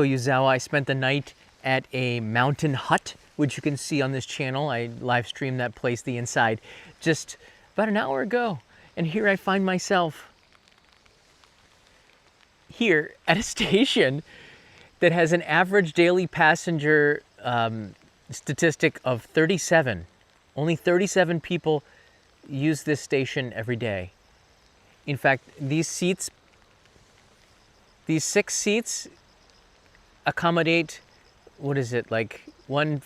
Yuzawa. I spent the night at a mountain hut, which you can see on this channel. I live streamed that place, the inside, just about an hour ago. And here I find myself here at a station that has an average daily passenger statistic of 37. Only 37 people use this station every day. In fact, these 6 seats accommodate, what is it, like one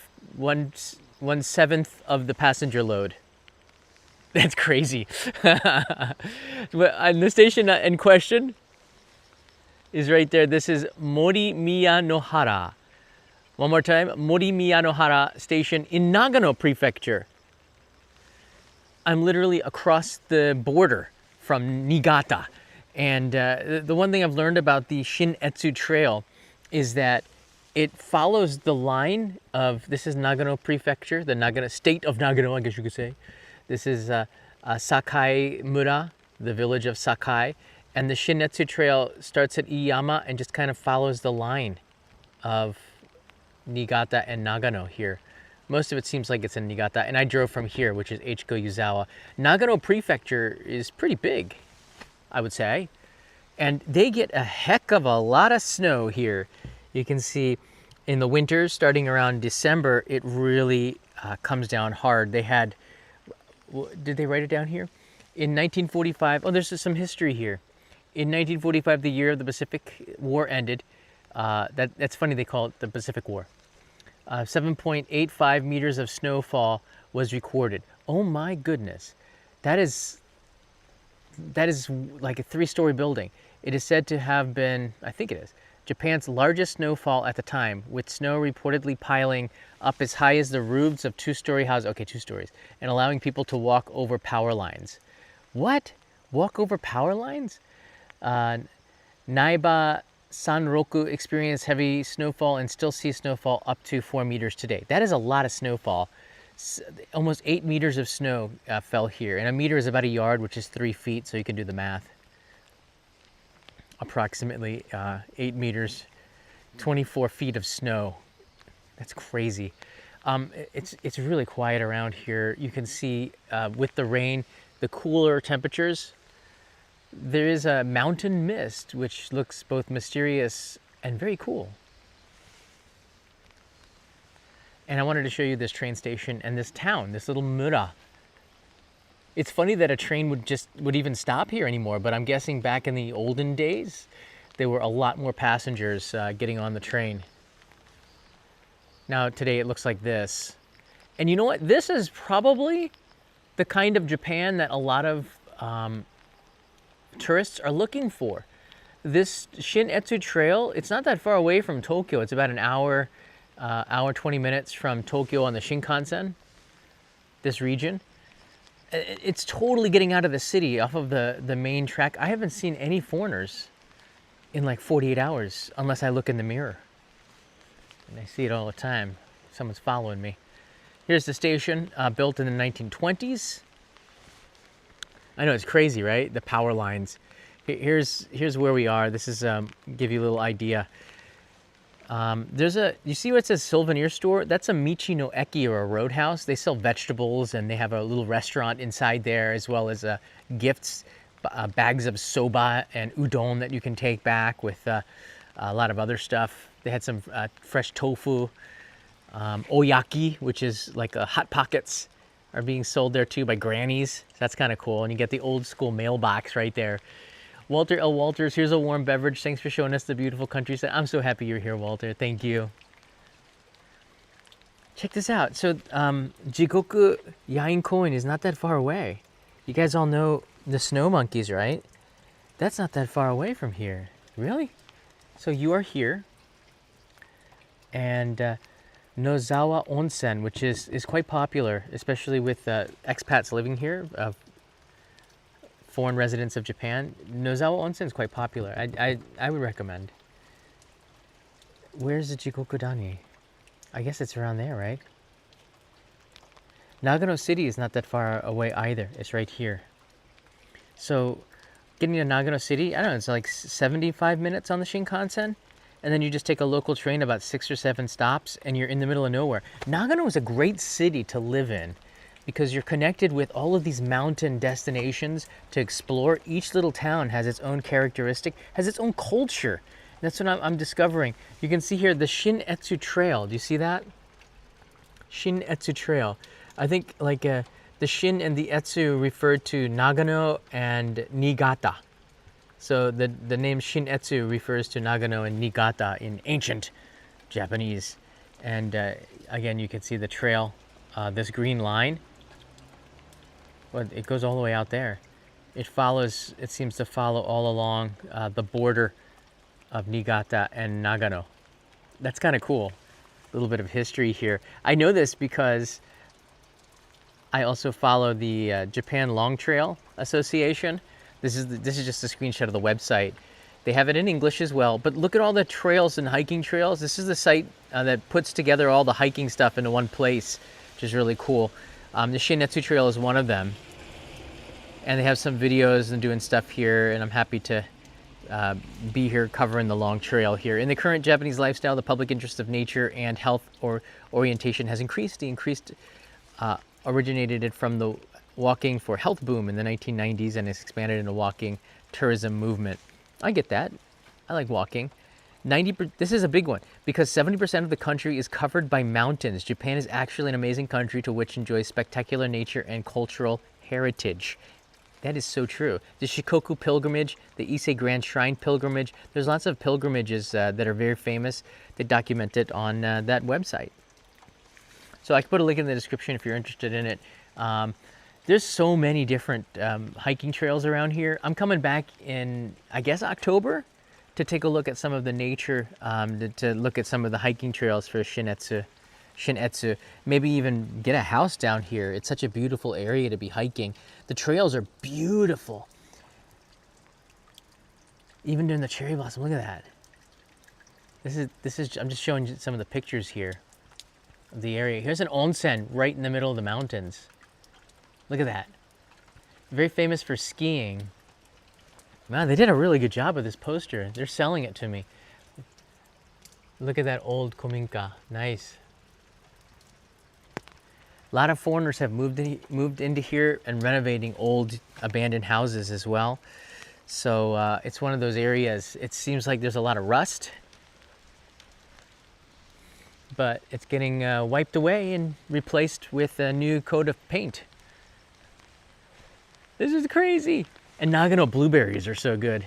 seventh of the passenger load. That's crazy. And the station in question is right there. This is Morimiyanohara. One more time, Morimiyanohara Station in Nagano Prefecture. I'm literally across the border from Niigata. And the one thing I've learned about the Shin-Etsu Trail is that it follows the line of, this is Nagano Prefecture, the Nagano state of Nagano, I guess you could say. This is Sakai Mura, the village of Sakai. And the Shin-Etsu Trail starts at Iyama and just kind of follows the line of Niigata and Nagano here. Most of it seems like it's in Niigata, and I drove from here, which is Ichiko Yuzawa. Nagano Prefecture is pretty big, I would say. And they get a heck of a lot of snow here. You can see in the winters, starting around December, it really comes down hard. They had, did they write it down here? In 1945, oh, there's some history here. In 1945, the year of the Pacific War ended. That's funny they call it the Pacific War. 7.85 meters of snowfall was recorded. Oh my goodness. That is like a 3-story building. It is said to have been, I think it is, Japan's largest snowfall at the time, with snow reportedly piling up as high as the roofs of 2-story houses, okay, 2 stories, and allowing people to walk over power lines. What? Walk over power lines? Naiba Sanroku experienced heavy snowfall and still sees snowfall up to 4 meters today. That is a lot of snowfall. Almost 8 meters of snow fell here. And a meter is about a yard, which is 3 feet, so you can do the math. Approximately 8 meters, 24 feet of snow. That's crazy. It's really quiet around here. You can see with the rain, the cooler temperatures, there is a mountain mist, which looks both mysterious and very cool. And I wanted to show you this train station and this town, this little Mura. It's funny that a train would even stop here anymore, but I'm guessing back in the olden days, there were a lot more passengers getting on the train. Now today it looks like this. And you know what? This is probably the kind of Japan that a lot of tourists are looking for. This Shin-Etsu Trail, it's not that far away from Tokyo. It's about an hour, 20 minutes from Tokyo on the Shinkansen, this region. It's totally getting out of the city off of the main track. I haven't seen any foreigners in like 48 hours unless I look in the mirror. And I see it all the time. Someone's following me. Here's the station, built in the 1920s. I know, it's crazy, right? The power lines. Here's where we are. This is give you a little idea. You see where it says souvenir store? That's a Michi no Eki, or a roadhouse. They sell vegetables, and they have a little restaurant inside there, as well as gifts, bags of soba and udon that you can take back, with a lot of other stuff. They had some fresh tofu, oyaki, which is like hot pockets, are being sold there too by grannies. So that's kind of cool. And you get the old school mailbox right there. Walter L. Walters, here's a warm beverage. Thanks for showing us the beautiful countryside. I'm so happy you're here, Walter. Thank you. Check this out. So Jigoku Yain Koen is not that far away. You guys all know the snow monkeys, right? That's not that far away from here. Really? So you are here. And Nozawa Onsen, which is quite popular, especially with expats living here, foreign residents of Japan. Nozawa Onsen is quite popular. I would recommend. Where's the Jigokudani? I guess it's around there, right? Nagano City is not that far away either. It's right here. So getting to Nagano City, I don't know, it's like 75 minutes on the Shinkansen. and then you just take a local train about 6 or 7 stops, and you're in the middle of nowhere. Nagano is a great city to live in because you're connected with all of these mountain destinations to explore. Each little town has its own characteristic, has its own culture. That's what I'm discovering. You can see here the Shin-Etsu Trail. Do you see that? Shin-Etsu Trail. I think like the Shin and the Etsu refer to Nagano and Niigata. So the name Shin-Etsu refers to Nagano and Niigata in ancient Japanese. And again, you can see the trail, this green line. Well, it goes all the way out there. It seems to follow all along the border of Niigata and Nagano. That's kind of cool. A little bit of history here. I know this because I also follow the Japan Long Trail Association. This is just a screenshot of the website. They have it in English as well, but look at all the trails and hiking trails. This is the site that puts together all the hiking stuff into one place, which is really cool. The Shin-Etsu Trail is one of them. And they have some videos and doing stuff here, and I'm happy to be here covering the long trail here. In the current Japanese lifestyle, the public interest of nature and health or orientation has increased. The increased originated from the walking for health boom in the 1990s and has expanded into walking tourism movement. I get that. I like walking. This is a big one because 70% of the country is covered by mountains. Japan is actually an amazing country to which enjoys spectacular nature and cultural heritage. That is so true. The Shikoku pilgrimage, the Ise Grand Shrine pilgrimage, there's lots of pilgrimages that are very famous. They document it on that website. So I can put a link in the description if you're interested in it. There's so many different hiking trails around here. I'm coming back in, I guess, October to take a look at some of the nature, to look at some of the hiking trails for Shin-Etsu. Maybe even get a house down here. It's such a beautiful area to be hiking. The trails are beautiful. Even during the cherry blossom, look at that. This is I'm just showing you some of the pictures here of the area. Here's an onsen right in the middle of the mountains. Look at that. Very famous for skiing. Wow, they did a really good job with this poster. They're selling it to me. Look at that old kominka. Nice. A lot of foreigners have moved into here and renovating old abandoned houses as well. So it's one of those areas. It seems like there's a lot of rust, but it's getting wiped away and replaced with a new coat of paint. This is crazy. And Nagano blueberries are so good.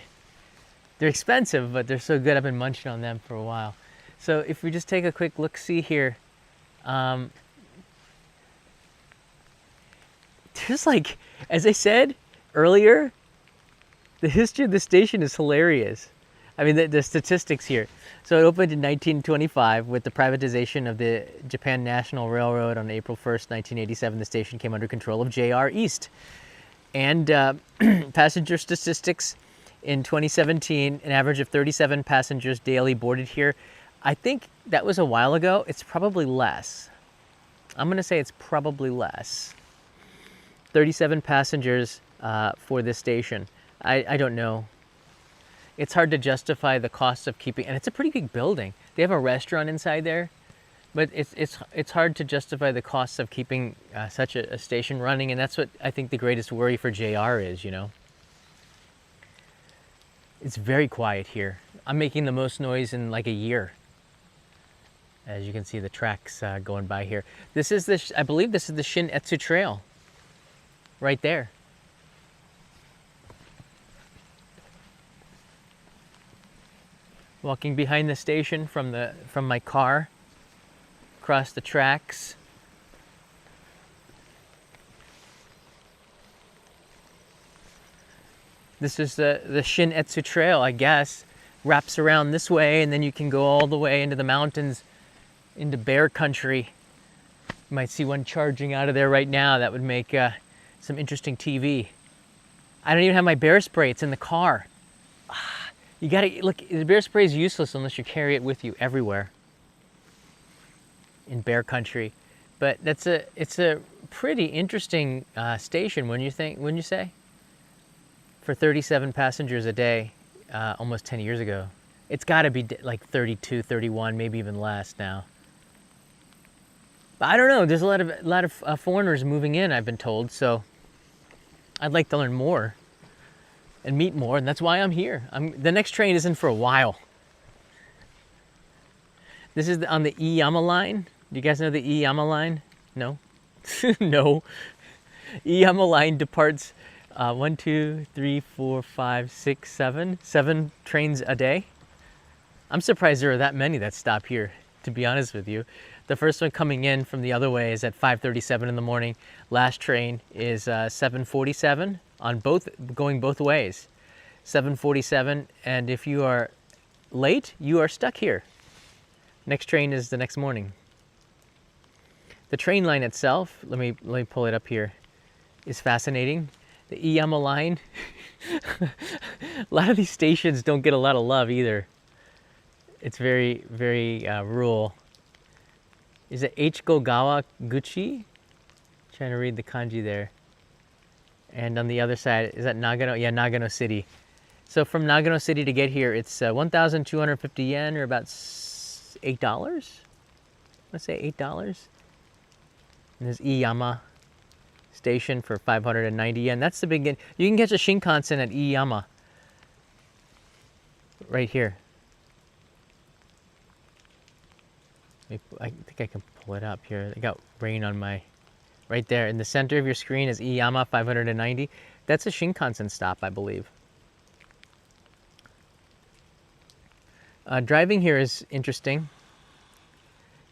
They're expensive, but they're so good. I've been munching on them for a while. So if we just take a quick look-see here, there's like, as I said earlier, the history of the station is hilarious. I mean, the statistics here. So it opened in 1925 with the privatization of the Japan National Railroad on April 1st, 1987. The station came under control of JR East. And passenger statistics in 2017, an average of 37 passengers daily boarded here. I think that was a while ago. It's probably less. I'm going to say it's probably less. 37 passengers for this station. I don't know. It's hard to justify the cost of keeping, and it's a pretty big building. They have a restaurant inside there, but it's hard to justify the costs of keeping such a station running, and that's what I think the greatest worry for JR is, you know. It's very quiet here. I'm making the most noise in like a year. As you can see the tracks going by here. This is I believe this is the Shin-Etsu Trail. Right there. Walking behind the station from my car, across the tracks. This is the Shin-Etsu Trail, I guess. Wraps around this way, and then you can go all the way into the mountains, into bear country. You might see one charging out of there right now. That would make some interesting TV. I don't even have my bear spray. It's in the car. You gotta look. The bear spray is useless unless you carry it with you everywhere in bear country. But it's a pretty interesting station, wouldn't you say? For 37 passengers a day, almost 10 years ago. It's got to be like 32, 31, maybe even less now. But I don't know. There's a lot of foreigners moving in, I've been told. So I'd like to learn more and meet more, and that's why I'm here. The next train isn't for a while. This is on the Iyama line. Do you guys know the Iyama line? No? No. Iyama line departs 1, 2, 3, 4, 5, 6, 7. 7 trains a day. I'm surprised there are that many that stop here, to be honest with you. The first one coming in from the other way is at 5:37 in the morning. Last train is 7:47 on going both ways. 7:47, and if you are late, you are stuck here. Next train is the next morning. The train line itself, let me pull it up here, is fascinating. The Iyama line, a lot of these stations don't get a lot of love either. It's very, very rural. Is it Ichigogawa Guchi? Trying to read the kanji there. And on the other side, is that Nagano? Yeah, Nagano City. So from Nagano City to get here, it's 1,250 yen, or about $8. Let's say $8. And there's Iyama Station for 590 yen. That's the big. You can catch a Shinkansen at Iyama. Right here. I think I can pull it up here. I got rain on my. Right there in the center of your screen is Iyama 590. That's a Shinkansen stop, I believe. Driving here is interesting.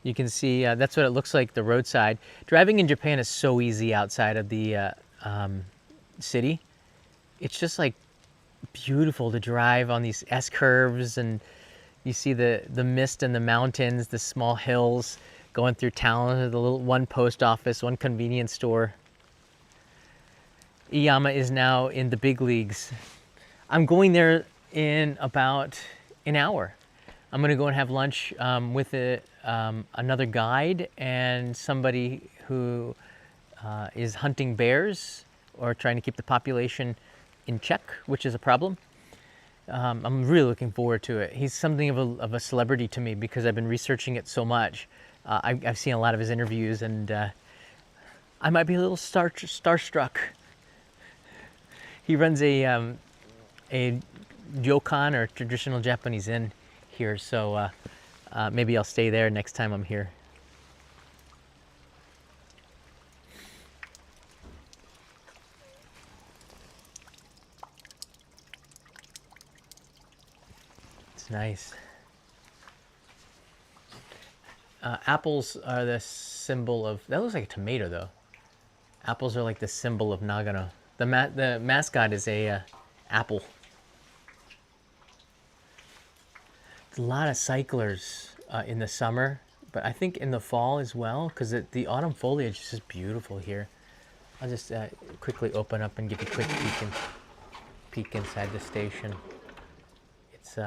You can see that's what it looks like, the roadside. Driving in Japan is so easy outside of the city. It's just like beautiful to drive on these S-curves, and you see the mist and the mountains, the small hills going through town, the little one post office, one convenience store. Iyama is now in the big leagues. I'm going there in about an hour. I'm going to go and have lunch with another guide and somebody who is hunting bears or trying to keep the population in check, which is a problem. I'm really looking forward to it. He's something of a celebrity to me because I've been researching it so much. I've seen a lot of his interviews, and I might be a little starstruck. He runs a ryokan, or traditional Japanese inn, here, so maybe I'll stay there next time I'm here. It's nice. Apples are the symbol of, that looks like a tomato though. Apples are like the symbol of Nagano. The mascot is a apple. There's a lot of cyclers in the summer, but I think in the fall as well, because the autumn foliage is just beautiful here. I'll just quickly open up and give you a quick peek inside the station. It's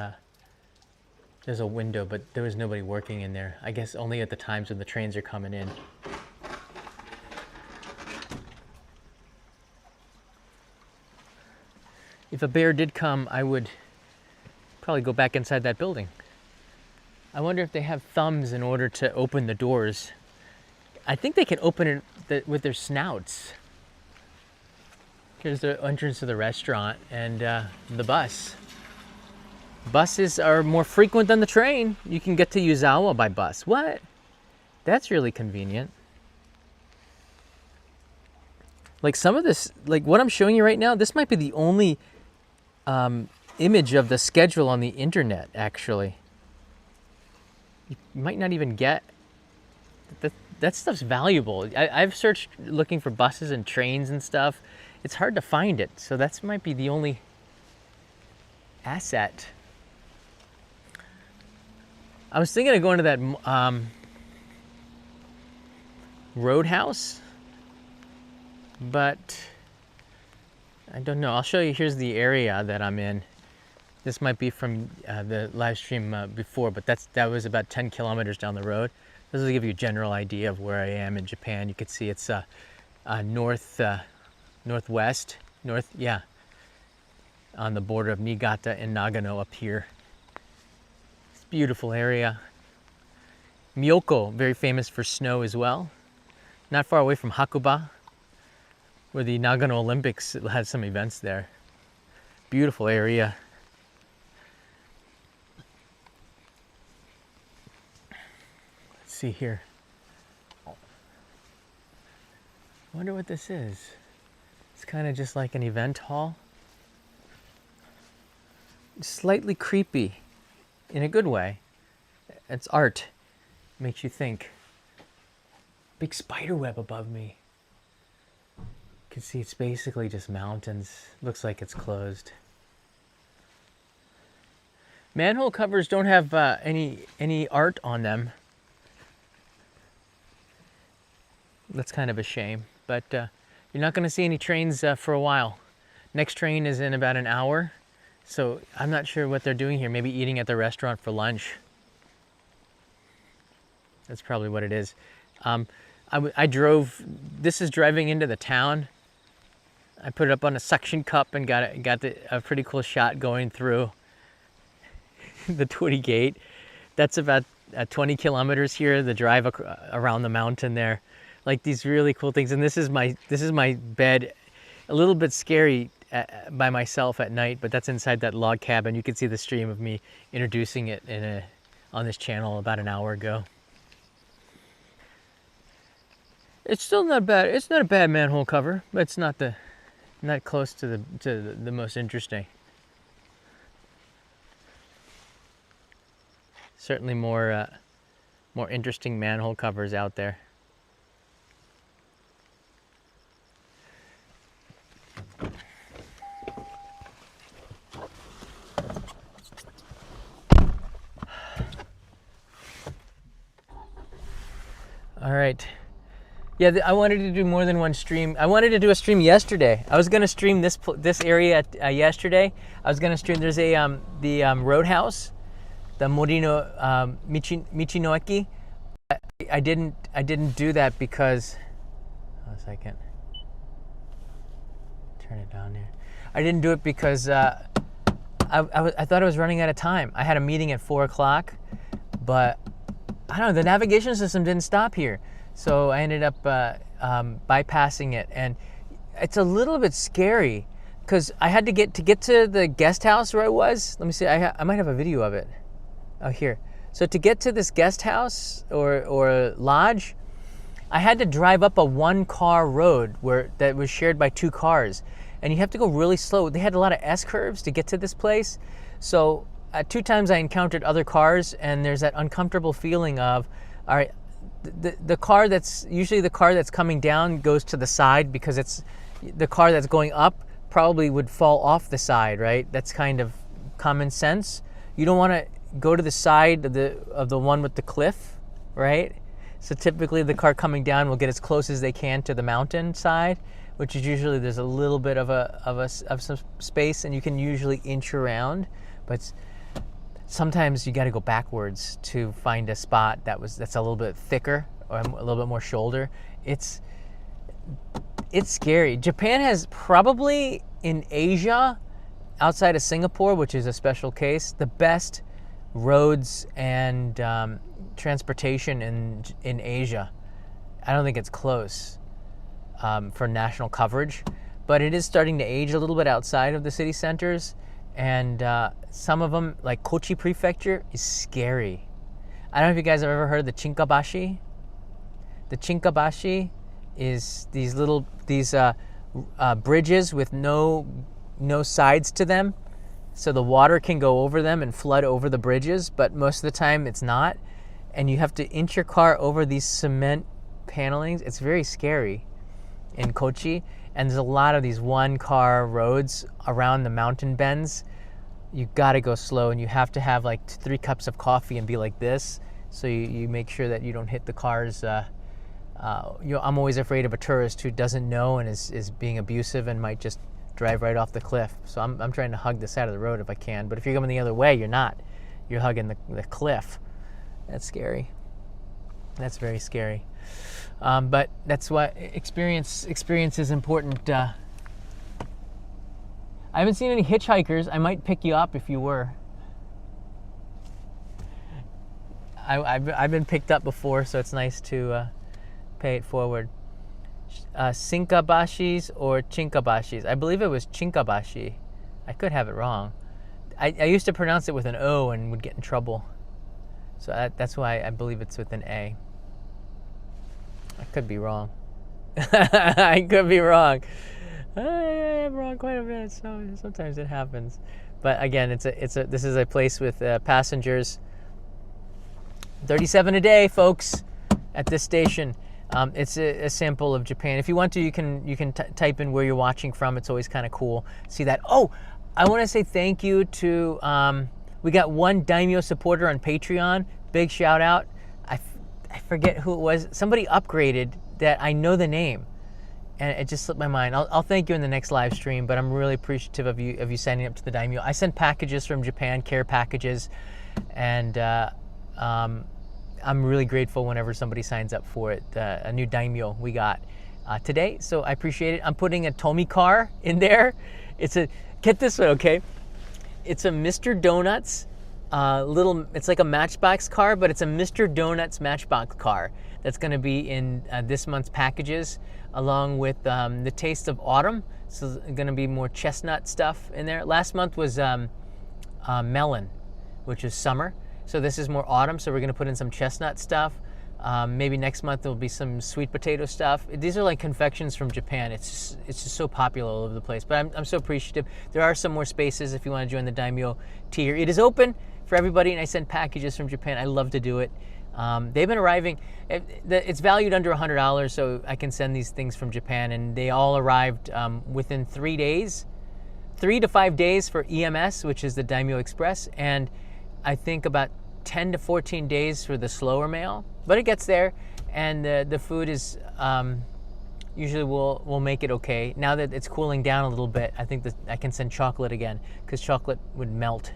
there's a window, but there was nobody working in there. I guess only at the times when the trains are coming in. If a bear did come, I would probably go back inside that building. I wonder if they have thumbs in order to open the doors. I think they can open it with their snouts. Here's the entrance to the restaurant and the bus. Buses are more frequent than the train. You can get to Yuzawa by bus. What? That's really convenient. Like some of this, like what I'm showing you right now, this might be the only image of the schedule on the internet, actually. You might not even get, that stuff's valuable. I've searched looking for buses and trains and stuff. It's hard to find it, so that might be the only asset. I was thinking of going to that Roadhouse, but I don't know. I'll show you. Here's the area that I'm in. This might be from the live stream before, but that was about 10 kilometers down the road. This will give you a general idea of where I am in Japan. You can see it's northwest, on the border of Niigata and Nagano up here. Beautiful area. Myoko, very famous for snow as well. Not far away from Hakuba, where the Nagano Olympics had some events there. Beautiful area. Let's see here. I wonder what this is. It's kind of just like an event hall. Slightly creepy in a good way. It's art. Makes you think. Big spider web above me. You can see it's basically just mountains. Looks like it's closed. Manhole covers don't have any art on them. That's kind of a shame, but you're not going to see any trains for a while. Next train is in about an hour, so I'm not sure what they're doing here. Maybe eating at the restaurant for lunch. That's probably what it is. I drove, this is driving into the town. I put it up on a suction cup and got a pretty cool shot going through the Twitty Gate. That's about 20 kilometers here, the drive around the mountain there. Like these really cool things. And this is my bed, a little bit scary by myself at night, but that's inside that log cabin. You can see the stream of me introducing it on this channel about an hour ago. It's still not bad. It's not a bad manhole cover, but it's not close to the most interesting. Certainly more interesting manhole covers out there. All right. Yeah, I wanted to do more than one stream. I wanted to do a stream yesterday. I was going to stream this area yesterday. I was going to stream. There's the roadhouse, the Morino Michinoeki. I didn't do that because. Hold on a second. Turn it down here. I didn't do it because I thought I was running out of time. I had a meeting at 4 o'clock, but I don't know. The navigation system didn't stop here. So I ended up bypassing it, and it's a little bit scary because I had to get to the guest house where I was. Let me see. I might have a video of it. Oh, here. So to get to this guest house or lodge, I had to drive up a 1-car road that was shared by 2 cars, and you have to go really slow. They had a lot of S curves to get to this place, so 2 times I encountered other cars, and there's that uncomfortable feeling of, all right. The car that's usually the car that's coming down goes to the side because it's the car that's going up probably would fall off the side, right? That's kind of common sense. You don't want to go to the side of the one with the cliff, right? So typically the car coming down will get as close as they can to the mountain side, which is usually there's a little bit of some space, and you can usually inch around, but sometimes you got to go backwards to find a spot that's a little bit thicker or a little bit more shoulder. It's scary. Japan has probably in Asia, outside of Singapore, which is a special case, the best roads and transportation in Asia. I don't think it's close for national coverage, but it is starting to age a little bit outside of the city centers. And some of them, like Kochi Prefecture, is scary. I don't know if you guys have ever heard of the Chinkabashi. The Chinkabashi is these bridges with no sides to them, so the water can go over them and flood over the bridges, but most of the time it's not. And you have to inch your car over these cement panelings. It's very scary in Kochi. And there's a lot of these 1-car roads around the mountain bends. You got to go slow, and you have to have like 3 cups of coffee and be like this, so you make sure that you don't hit the cars. I'm always afraid of a tourist who doesn't know and is being abusive and might just drive right off the cliff. So I'm trying to hug the side of the road if I can. But if you're coming the other way, you're not. You're hugging the cliff. That's scary. That's very scary. But that's why experience is important. I haven't seen any hitchhikers. I might pick you up if you were. I've been picked up before, so it's nice to pay it forward. Shinkabashis or Chinkabashis. I believe it was Chinkabashi. I could have it wrong. I used to pronounce it with an O and would get in trouble. So that's why I believe it's with an A. I could be wrong. I could be wrong. I am wrong quite a bit, so sometimes it happens. But again, this is a place with passengers. 37 a day, folks, at this station. It's a sample of Japan. If you want to, you can type in where you're watching from. It's always kind of cool. See that? Oh, I want to say thank you to, we got one Daimyo supporter on Patreon. Big shout out. I forget who it was. Somebody upgraded that I know the name, and it just slipped my mind. I'll thank you in the next live stream, but I'm really appreciative of you signing up to the Daimyo. I send packages from Japan, care packages, and I'm really grateful whenever somebody signs up for it. A new Daimyo we got today, so I appreciate it. I'm putting a Tomy car in there. Get this one, okay? It's a Mr. Donuts it's like a Matchbox car, but it's a Mr. Donuts Matchbox car that's going to be in this month's packages, along with the Taste of Autumn. So there's going to be more chestnut stuff in there. Last month was melon, which is summer. So this is more autumn, so we're going to put in some chestnut stuff. Maybe next month there'll be some sweet potato stuff. These are like confections from Japan. It's just so popular all over the place. But I'm so appreciative. There are some more spaces if you want to join the Daimyo tier. It is open for everybody, and I send packages from Japan. I love to do it. They've been arriving. It's valued under $100, so I can send these things from Japan, and they all arrived within 3 days, 3 to 5 days for EMS, which is the Daimyo Express, and I think about 10 to 14 days for the slower mail. But it gets there, and the food is usually we'll make it okay. Now that it's cooling down a little bit, I think that I can send chocolate again, because chocolate would melt.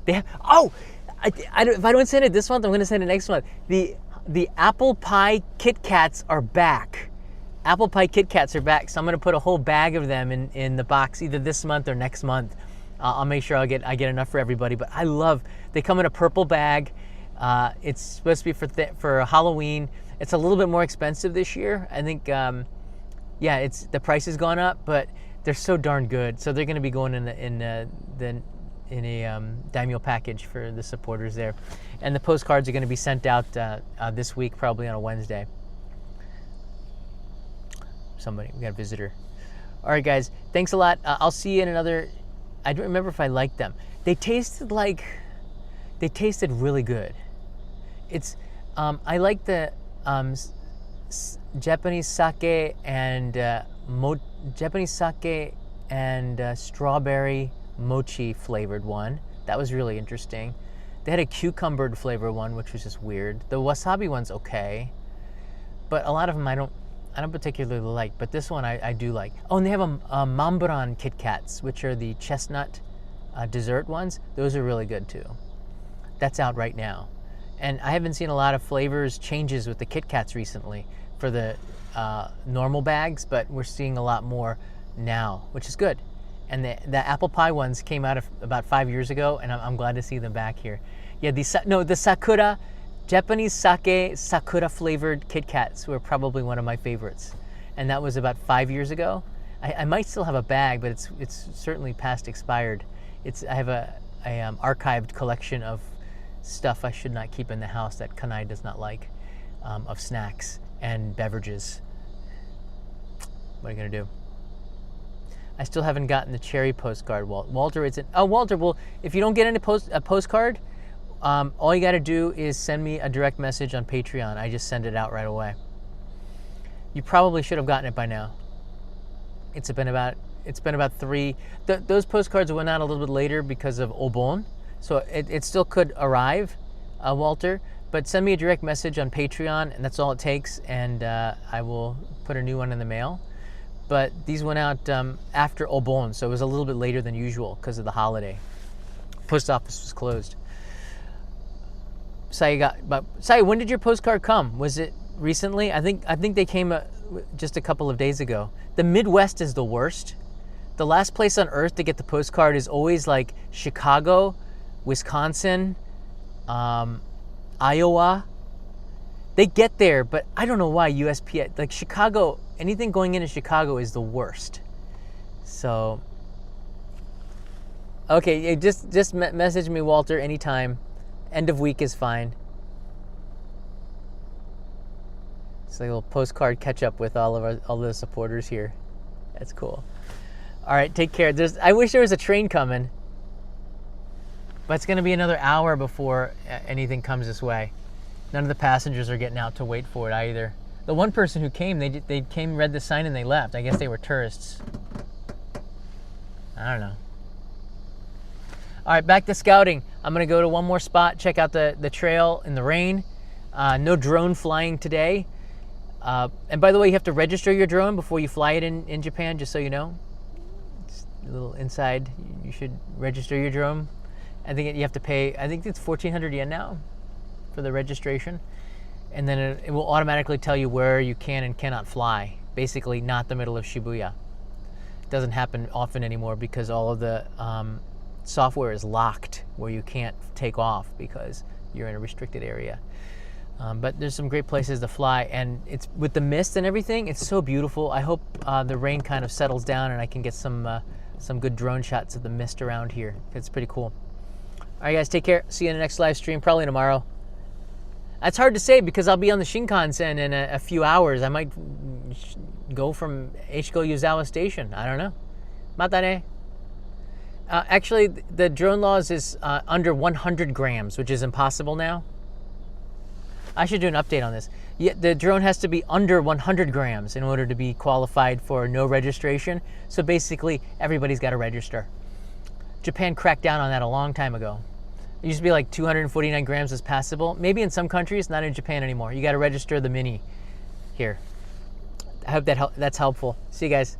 If I don't send it this month, I'm going to send it next month. The apple pie Kit Kats are back. Apple pie Kit Kats are back, so I'm going to put a whole bag of them in the box either this month or next month. I'll make sure I get enough for everybody. But they come in a purple bag. It's supposed to be for Halloween. It's a little bit more expensive this year. I think, the price has gone up, but they're so darn good. So they're going to be going in a Daimyo package for the supporters there. And the postcards are going to be sent out this week, probably on a Wednesday. We got a visitor. All right, guys, thanks a lot. I'll see you in another. I don't remember if I liked them. They tasted really good. I like the Japanese sake and strawberry mochi flavored one. That was really interesting. They had a cucumbered flavored one, which was just weird. The wasabi one's okay, but a lot of them I don't particularly like, but this one I do like. Oh, and they have a Mambaran Kit Kats, which are the chestnut dessert ones. Those are really good too. That's out right now. And I haven't seen a lot of flavors changes with the Kit Kats recently for the normal bags, but we're seeing a lot more now, which is good. And the apple pie ones came out about 5 years ago, and I'm glad to see them back here. Yeah, the Sakura, Japanese sake Sakura flavored Kit Kats were probably one of my favorites. And that was about 5 years ago. I might still have a bag, but it's certainly past expired. I have a archived collection of stuff I should not keep in the house that Kanai does not like, of snacks and beverages. What are you gonna do? I still haven't gotten the cherry postcard, Walter. Walter, well, if you don't get a postcard, all you got to do is send me a direct message on Patreon. I just send it out right away. You probably should have gotten it by now. It's been about 3. Those postcards went out a little bit later because of Obon, so it still could arrive, Walter. But send me a direct message on Patreon, and that's all it takes, and I will put a new one in the mail. But these went out after Obon, so it was a little bit later than usual because of the holiday. Post office was closed. Sai, when did your postcard come? Was it recently? I think they came just a couple of days ago. The Midwest is the worst. The last place on earth to get the postcard is always like Chicago, Wisconsin, Iowa. They get there, but I don't know why USPS, like Chicago, anything going into Chicago is the worst. So, okay, just message me, Walter, anytime. End of week is fine. It's like a little postcard catch up with all the supporters here. That's cool. All right, take care. I wish there was a train coming, but it's going to be another hour before anything comes this way. None of the passengers are getting out to wait for it either. The one person who came, they came, read the sign, and they left. I guess they were tourists. I don't know. All right, back to scouting. I'm going to go to one more spot, check out the trail in the rain. No drone flying today. And by the way, you have to register your drone before you fly it in Japan, just so you know. Just a little inside, you should register your drone. I think you have to pay, I think it's 1,400 yen now for the registration. And then it will automatically tell you where you can and cannot fly. Basically, not the middle of Shibuya. It doesn't happen often anymore because all of the software is locked where you can't take off because you're in a restricted area. But there's some great places to fly, and it's with the mist and everything, it's so beautiful. I hope the rain kind of settles down and I can get some good drone shots of the mist around here. It's pretty cool. All right, guys, take care. See you in the next live stream, probably tomorrow. That's hard to say because I'll be on the Shinkansen in a few hours. I might go from Ichigo Yuzawa Station. I don't know. Mata ne. Actually, the drone laws is under 100 grams, which is impossible now. I should do an update on this. Yeah, the drone has to be under 100 grams in order to be qualified for no registration. So basically, everybody's got to register. Japan cracked down on that a long time ago. It used to be like 249 grams is passable. Maybe in some countries, not in Japan anymore. You got to register the mini here. I hope that's helpful. See you guys.